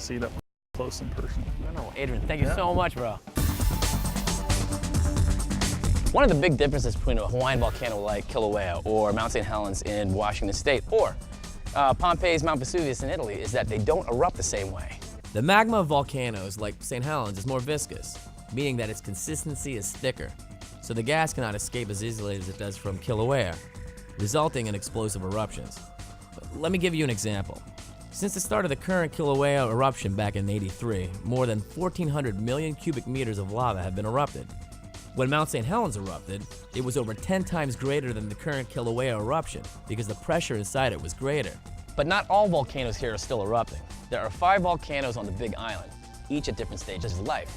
see it up close in person. No, Adrian, thank you so much, bro. One of the big differences between a Hawaiian volcano like Kilauea or Mount St. Helens in Washington State or Pompeii's Mount Vesuvius in Italy is that they don't erupt the same way. The magma of volcanoes like St. Helens is more viscous, meaning that its consistency is thicker, so the gas cannot escape as easily as it does from Kilauea, resulting in explosive eruptions. Let me give you an example. Since the start of the current Kilauea eruption back in '83, more than 1,400 million cubic meters of lava have been erupted. When Mount St. Helens erupted, it was over 10 times greater than the current Kilauea eruption because the pressure inside it was greater. But not all volcanoes here are still erupting. There are 5 volcanoes on the Big Island, each at different stages of life.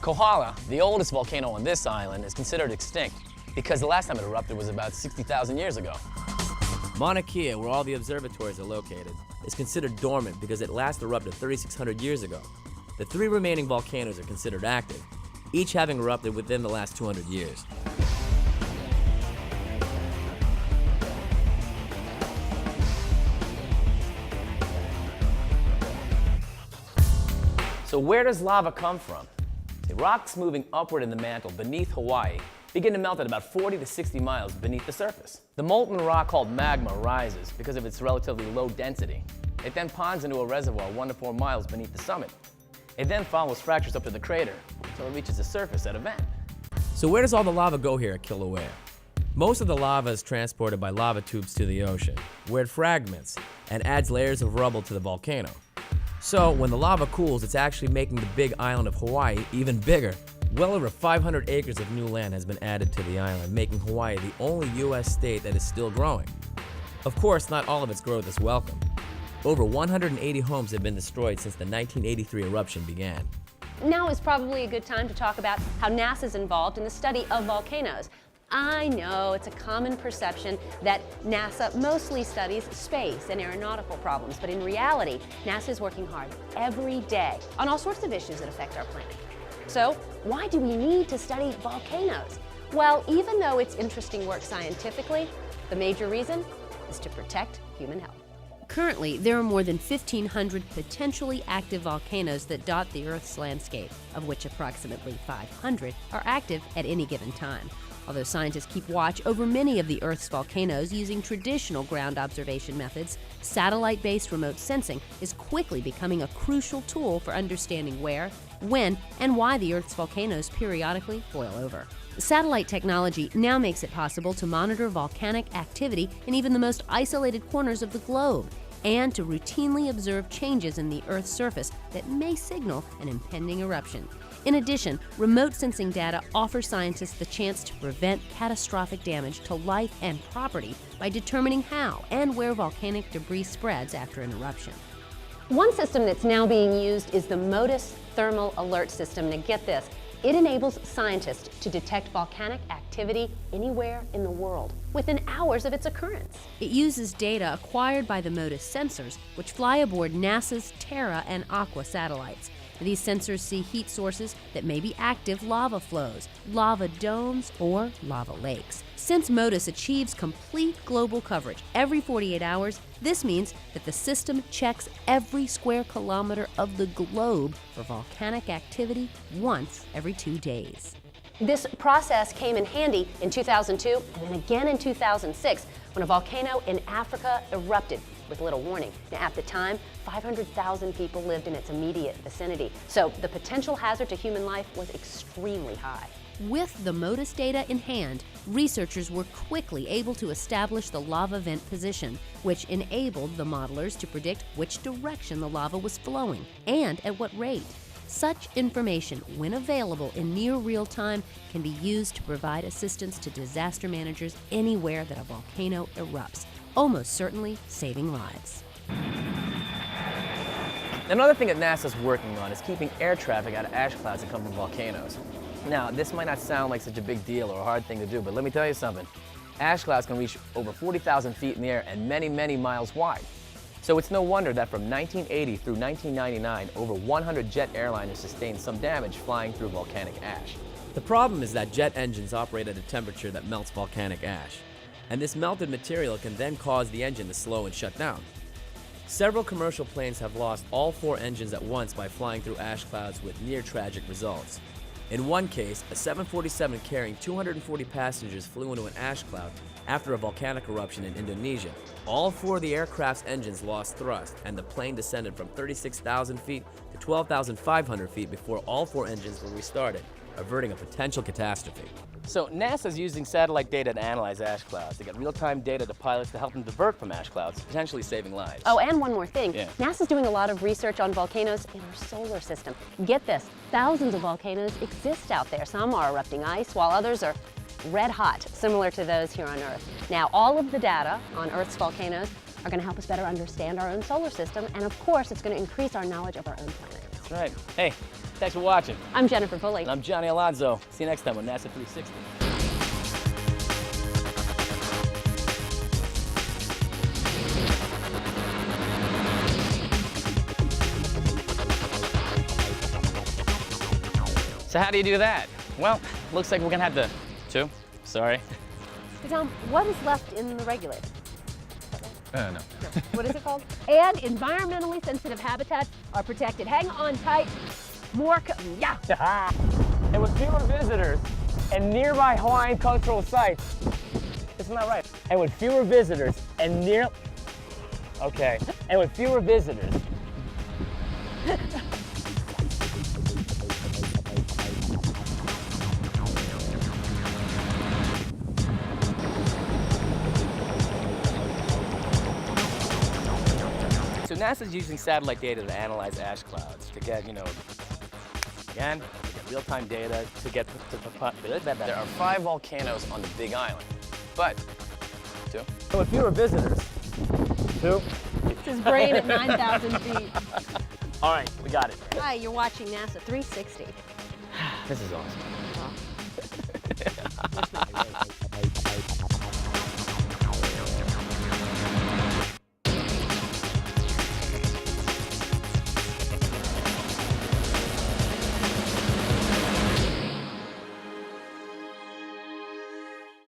Kohala, the oldest volcano on this island, is considered extinct because the last time it erupted was about 60,000 years ago. Mauna Kea, where all the observatories are located, is considered dormant because it last erupted 3,600 years ago. The 3 remaining volcanoes are considered active, each having erupted within the last 200 years. So where does lava come from? The rocks moving upward in the mantle beneath Hawaii begin to melt at about 40 to 60 miles beneath the surface. The molten rock called magma rises because of its relatively low density. It then ponds into a reservoir 1 to 4 miles beneath the summit. It then follows fractures up to the crater until it reaches the surface at a vent. So where does all the lava go here at Kilauea? Most of the lava is transported by lava tubes to the ocean, where it fragments and adds layers of rubble to the volcano. So when the lava cools, it's actually making the Big Island of Hawaii even bigger. Well over 500 acres of new land has been added to the island, making Hawaii the only U.S. state that is still growing. Of course, not all of its growth is welcome. Over 180 homes have been destroyed since the 1983 eruption began. Now is probably a good time to talk about how NASA's involved in the study of volcanoes. I know it's a common perception that NASA mostly studies space and aeronautical problems, but in reality, NASA is working hard every day on all sorts of issues that affect our planet. So, why do we need to study volcanoes? Well, even though it's interesting work scientifically, the major reason is to protect human health. Currently, there are more than 1,500 potentially active volcanoes that dot the Earth's landscape, of which approximately 500 are active at any given time. Although scientists keep watch over many of the Earth's volcanoes using traditional ground observation methods, satellite-based remote sensing is quickly becoming a crucial tool for understanding where, when, and why the Earth's volcanoes periodically boil over. Satellite technology now makes it possible to monitor volcanic activity in even the most isolated corners of the globe, and to routinely observe changes in the Earth's surface that may signal an impending eruption. In addition, remote sensing data offers scientists the chance to prevent catastrophic damage to life and property by determining how and where volcanic debris spreads after an eruption. One system that's now being used is the MODIS Thermal Alert System. Now get this, it enables scientists to detect volcanic activity anywhere in the world within hours of its occurrence. It uses data acquired by the MODIS sensors, which fly aboard NASA's Terra and Aqua satellites. These sensors see heat sources that may be active lava flows, lava domes, or lava lakes. Since MODIS achieves complete global coverage every 48 hours, this means that the system checks every square kilometer of the globe for volcanic activity once every 2 days. This process came in handy in 2002 and then again in 2006 when a volcano in Africa erupted with little warning. Now, at the time, 500,000 people lived in its immediate vicinity, so the potential hazard to human life was extremely high. With the MODIS data in hand, researchers were quickly able to establish the lava vent position, which enabled the modelers to predict which direction the lava was flowing and at what rate. Such information, when available in near real time, can be used to provide assistance to disaster managers anywhere that a volcano erupts, almost certainly saving lives. Another thing that NASA's working on is keeping air traffic out of ash clouds that come from volcanoes. Now, this might not sound like such a big deal or a hard thing to do, but let me tell you something. Ash clouds can reach over 40,000 feet in the air and many, many miles wide. So it's no wonder that from 1980 through 1999, over 100 jet airliners sustained some damage flying through volcanic ash. The problem is that jet engines operate at a temperature that melts volcanic ash, and this melted material can then cause the engine to slow and shut down. Several commercial planes have lost all 4 engines at once by flying through ash clouds with near-tragic results. In one case, a 747 carrying 240 passengers flew into an ash cloud after a volcanic eruption in Indonesia. All 4 of the aircraft's engines lost thrust, and the plane descended from 36,000 feet to 12,500 feet before all 4 engines were restarted, averting a potential catastrophe. So NASA's using satellite data to analyze ash clouds. They get real-time data to pilots to help them divert from ash clouds, potentially saving lives. Oh, and one more thing. Yeah. NASA's doing a lot of research on volcanoes in our solar system. Get this, thousands of volcanoes exist out there. Some are erupting ice, while others are red hot, similar to those here on Earth. Now, all of the data on Earth's volcanoes are going to help us better understand our own solar system, and of course, it's going to increase our knowledge of our own planet. That's right. Hey, thanks for watching. I'm Jennifer Pulley. And I'm Johnny Alonso. See you next time on NASA 360. So how do you do that? Well, looks like we're gonna have to, sorry. So Tom, what is left in the regulator? No. What is it called? And environmentally sensitive habitats are protected. Hang on tight. More, yeah. And with fewer visitors and nearby Hawaiian cultural sites, isn't that right? And with fewer visitors and and with fewer visitors. So NASA's using satellite data to analyze ash clouds to get, again, to get real-time data to get there are 5 volcanoes on the Big Island, but 2. So with fewer visitors, 2. His brain at 9,000 feet. All right, we got it. Hi, you're watching NASA 360. This is awesome.